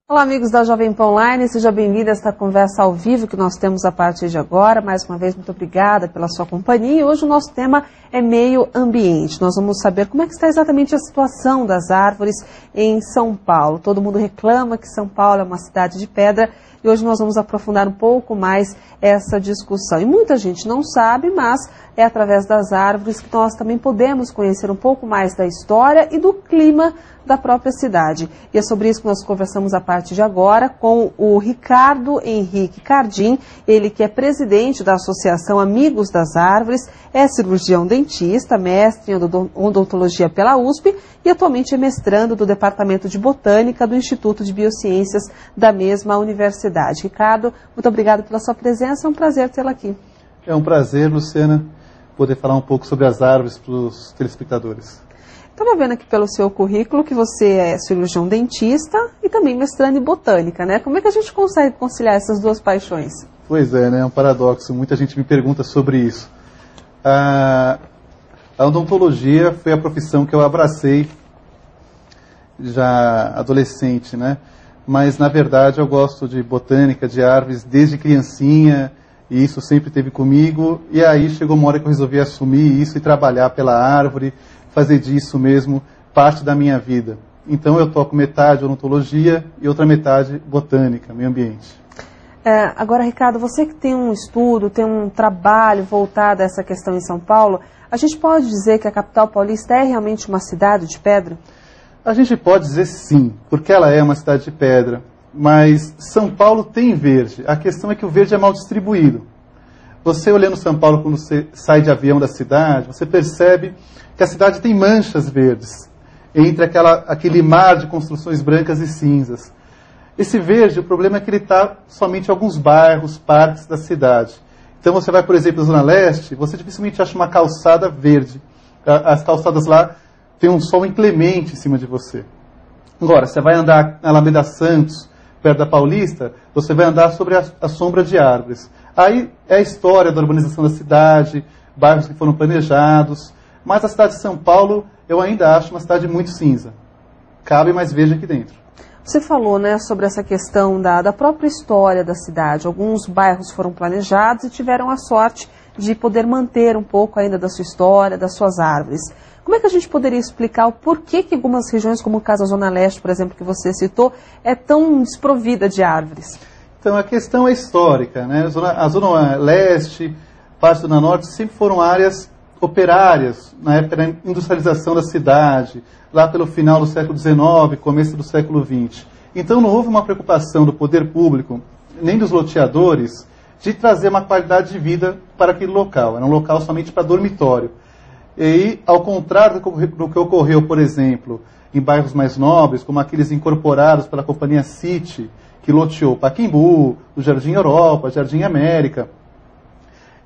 Olá, amigos da Jovem Pan Online, seja bem-vindo a esta conversa ao vivo que nós temos a partir de agora. Mais uma vez, muito obrigada pela sua companhia. E hoje o nosso tema é meio ambiente. Nós vamos saber como é que está exatamente a situação das árvores em São Paulo. Todo mundo reclama que São Paulo é uma cidade de pedra e hoje nós vamos aprofundar um pouco mais essa discussão. E muita gente não sabe, mas é através das árvores que nós também podemos conhecer um pouco mais da história e do clima da própria cidade. E é sobre isso que nós conversamos a partir de agora com o Ricardo Henrique Cardim, ele que é presidente da Associação Amigos das Árvores, é cirurgião dentista, mestre em odontologia pela USP e atualmente é mestrando do Departamento de Botânica do Instituto de Biociências da mesma universidade. Ricardo, muito obrigado pela sua presença, é um prazer tê-la aqui. É um prazer, Luciana, poder falar um pouco sobre as árvores para os telespectadores. Estava vendo aqui pelo seu currículo que você é cirurgião dentista e também mestrando em botânica, né? Como é que a gente consegue conciliar essas duas paixões? Pois é, né? É um paradoxo. Muita gente me pergunta sobre isso. A odontologia foi a profissão que eu abracei já adolescente, né? Mas, na verdade, eu gosto de botânica, de árvores, desde criancinha, e isso sempre esteve comigo. E aí chegou uma hora que eu resolvi assumir isso e trabalhar pela árvore, fazer disso mesmo parte da minha vida. Então eu toco metade odontologia e outra metade botânica, meio ambiente. Agora, Ricardo, você que tem um estudo, tem um trabalho voltado a essa questão em São Paulo, a gente pode dizer que a capital paulista é realmente uma cidade de pedra? A gente pode dizer sim, porque ela é uma cidade de pedra, mas São Paulo tem verde. A questão é que o verde é mal distribuído. Você olhando São Paulo quando você sai de avião da cidade, você percebe que a cidade tem manchas verdes, entre aquele mar de construções brancas e cinzas. Esse verde, o problema é que ele está somente em alguns bairros, parques da cidade. Então você vai, por exemplo, na Zona Leste, você dificilmente acha uma calçada verde. As calçadas lá têm um sol inclemente em cima de você. Agora, você vai andar na Alameda Santos, perto da Paulista, você vai andar sobre a sombra de árvores. Aí é a história da urbanização da cidade, bairros que foram planejados. Mas a cidade de São Paulo, eu ainda acho uma cidade muito cinza. Cabe mais verde aqui dentro. Você falou, né, sobre essa questão da própria história da cidade. Alguns bairros foram planejados e tiveram a sorte de poder manter um pouco ainda da sua história, das suas árvores. Como é que a gente poderia explicar o porquê que algumas regiões, como o caso da Zona Leste, por exemplo, que você citou, é tão desprovida de árvores? Então, a questão é histórica, né? A Zona Leste, parte da Zona Norte, sempre foram áreas operárias, na época da industrialização da cidade, lá pelo final do século XIX, começo do século XX. Então não houve uma preocupação do poder público, nem dos loteadores, de trazer uma qualidade de vida para aquele local. Era um local somente para dormitório. E, ao contrário do que ocorreu, por exemplo, em bairros mais nobres, como aqueles incorporados pela companhia City, que loteou Pacaembu, o Jardim Europa, Jardim América,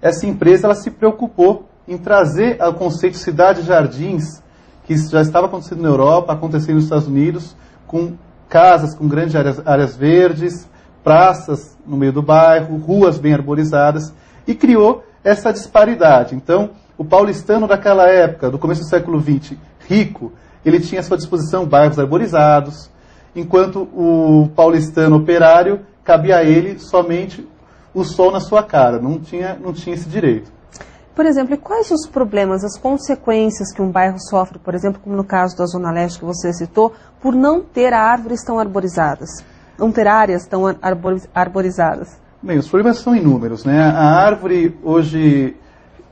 essa empresa ela se preocupou em trazer o conceito de cidade-jardins, que já estava acontecendo na Europa, acontecendo nos Estados Unidos, com casas com grandes áreas verdes, praças no meio do bairro, ruas bem arborizadas, e criou essa disparidade. Então, o paulistano daquela época, do começo do século XX, rico, ele tinha à sua disposição bairros arborizados, enquanto o paulistano operário, cabia a ele somente o sol na sua cara, não tinha esse direito. Por exemplo, e quais os problemas, as consequências que um bairro sofre, por exemplo, como no caso da Zona Leste que você citou, por não ter árvores tão arborizadas, não ter áreas tão arborizadas? Bem, os problemas são inúmeros, né? A árvore, hoje,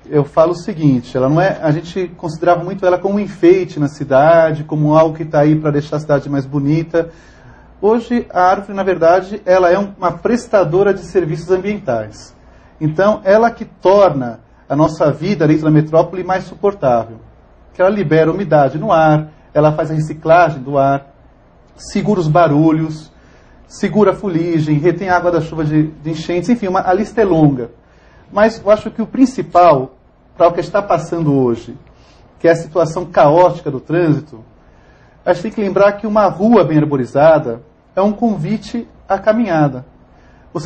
eu falo o seguinte, ela não é, a gente considerava muito ela como um enfeite na cidade, como algo que está aí para deixar a cidade mais bonita. Hoje, a árvore, na verdade, ela é uma prestadora de serviços ambientais. Então, ela que torna a nossa vida dentro da metrópole mais suportável. Que ela libera umidade no ar, ela faz a reciclagem do ar, segura os barulhos, segura a fuligem, retém a água da chuva de enchentes, enfim, a lista é longa. Mas eu acho que o principal, para o que está passando hoje, que é a situação caótica do trânsito, a gente tem que lembrar que uma rua bem arborizada é um convite à caminhada.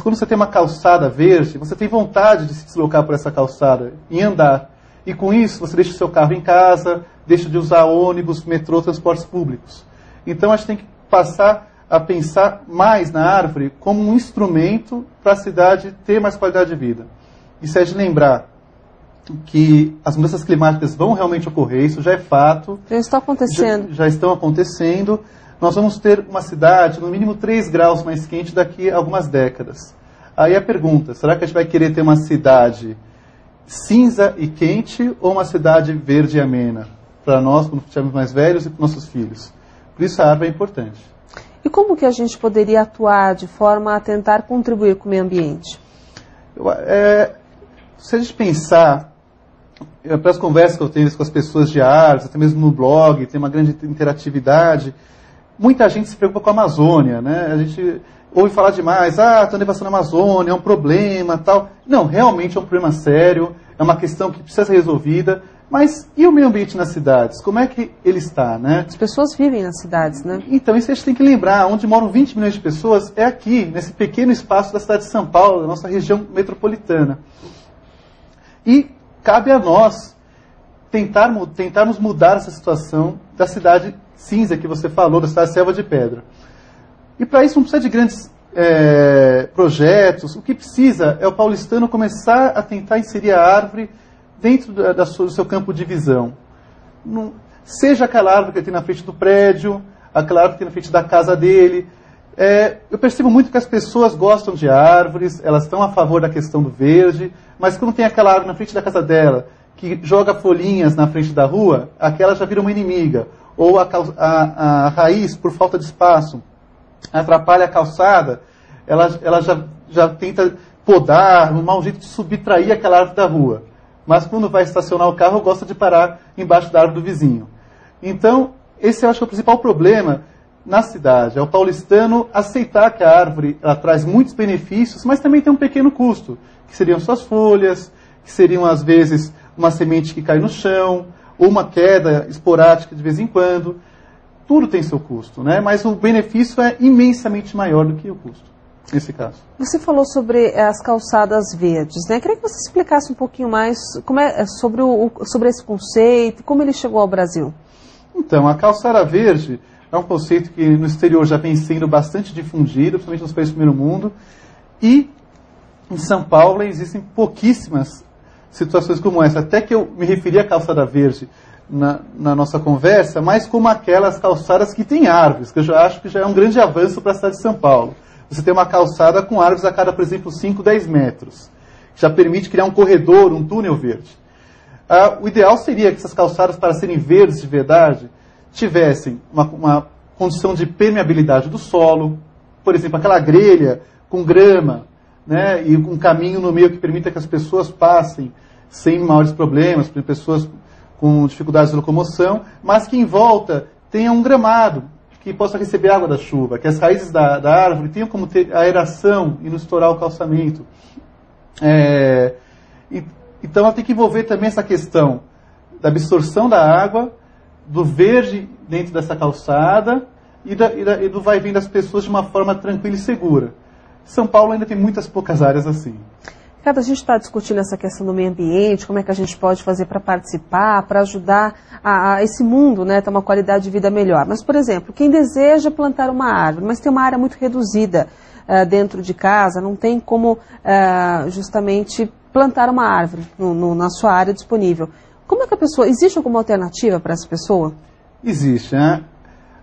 Quando você tem uma calçada verde, você tem vontade de se deslocar por essa calçada e andar. E com isso, você deixa o seu carro em casa, deixa de usar ônibus, metrô, transportes públicos. Então, a gente tem que passar a pensar mais na árvore como um instrumento para a cidade ter mais qualidade de vida. Isso é de lembrar que as mudanças climáticas vão realmente ocorrer, isso já é fato. Já está acontecendo. Já estão acontecendo. Nós vamos ter uma cidade, no mínimo 3 graus mais quente daqui a algumas décadas. Aí a pergunta, será que a gente vai querer ter uma cidade cinza e quente ou uma cidade verde e amena? Para nós, quando estivermos mais velhos, e para nossos filhos. Por isso a árvore é importante. E como que a gente poderia atuar de forma a tentar contribuir com o meio ambiente? Se a gente pensar, pelas conversas que eu tenho com as pessoas de árvores, até mesmo no blog, tem uma grande interatividade, muita gente se preocupa com a Amazônia, né? A gente ouve falar demais, estão devastando a Amazônia, é um problema, tal. Não, realmente é um problema sério, é uma questão que precisa ser resolvida. Mas e o meio ambiente nas cidades? Como é que ele está, né? As pessoas vivem nas cidades, né? Então, isso a gente tem que lembrar. Onde moram 20 milhões de pessoas é aqui, nesse pequeno espaço da cidade de São Paulo, da nossa região metropolitana. E cabe a nós tentarmos mudar essa situação da cidade cinza que você falou, da cidade selva de pedra. E para isso não precisa de grandes projetos. O que precisa é o paulistano começar a tentar inserir a árvore dentro do seu campo de visão. Seja aquela árvore que ele tem na frente do prédio, aquela árvore que tem na frente da casa dele. Eu percebo muito que as pessoas gostam de árvores, elas estão a favor da questão do verde, mas quando tem aquela árvore na frente da casa dela, que joga folhinhas na frente da rua, aquela já vira uma inimiga. Ou a raiz, por falta de espaço, atrapalha a calçada, ela já tenta podar, arrumar um jeito de subtrair aquela árvore da rua. Mas quando vai estacionar o carro, gosta de parar embaixo da árvore do vizinho. Então, esse eu acho que é o principal problema na cidade. É o paulistano aceitar que a árvore ela traz muitos benefícios, mas também tem um pequeno custo, que seriam suas folhas, que seriam, às vezes, uma semente que cai no chão, ou uma queda esporádica de vez em quando. Tudo tem seu custo, né? Mas o benefício é imensamente maior do que o custo. Nesse caso. Você falou sobre as calçadas verdes, né? Queria que você explicasse um pouquinho mais sobre esse conceito, como ele chegou ao Brasil. Então, a calçada verde é um conceito que no exterior já vem sendo bastante difundido, principalmente nos países do primeiro mundo, e em São Paulo existem pouquíssimas situações como essa. Até que eu me referi à calçada verde na nossa conversa, mas como aquelas calçadas que têm árvores, que eu já acho que já é um grande avanço para a cidade de São Paulo. Você tem uma calçada com árvores a cada, por exemplo, 5, 10 metros. Já permite criar um corredor, um túnel verde. O ideal seria que essas calçadas, para serem verdes de verdade, tivessem uma condição de permeabilidade do solo. Por exemplo, aquela grelha com grama, né, e um caminho no meio que permita que as pessoas passem sem maiores problemas, por pessoas com dificuldades de locomoção, mas que em volta tenha um gramado, que possa receber água da chuva, que as raízes da árvore tenham como ter aeração e não estourar o calçamento. Então ela tem que envolver também essa questão da absorção da água, do verde dentro dessa calçada e do vai e vem das pessoas de uma forma tranquila e segura. São Paulo ainda tem muitas poucas áreas assim. Ricardo, a gente está discutindo essa questão do meio ambiente, como é que a gente pode fazer para participar, para ajudar a esse mundo, né, ter uma qualidade de vida melhor. Mas, por exemplo, quem deseja plantar uma árvore, mas tem uma área muito reduzida dentro de casa, não tem como justamente plantar uma árvore na sua área disponível. Como é que a pessoa... Existe alguma alternativa para essa pessoa? Existe, né?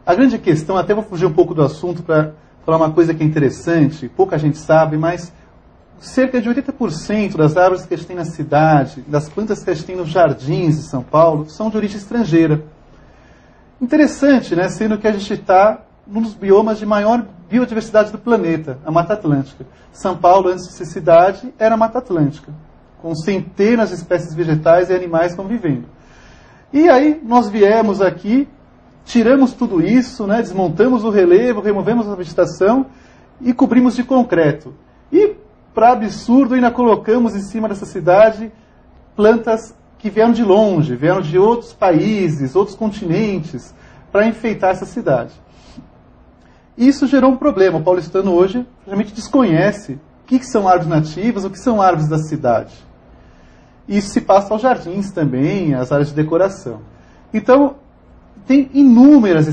A grande questão, até vou fugir um pouco do assunto para falar uma coisa que é interessante, pouca gente sabe, mas cerca de 80% das árvores que a gente tem na cidade, das plantas que a gente tem nos jardins de São Paulo, são de origem estrangeira. Interessante, né? Sendo que a gente está num dos biomas de maior biodiversidade do planeta, a Mata Atlântica. São Paulo, antes de ser cidade, era Mata Atlântica, com centenas de espécies vegetais e animais convivendo. E aí nós viemos aqui, tiramos tudo isso, né? Desmontamos o relevo, removemos a vegetação e cobrimos de concreto. E para absurdo, ainda colocamos em cima dessa cidade plantas que vieram de longe, vieram de outros países, outros continentes, para enfeitar essa cidade. Isso gerou um problema. O paulistano hoje realmente desconhece o que são árvores nativas, o que são árvores da cidade. Isso se passa aos jardins também, às áreas de decoração. Então, tem inúmeras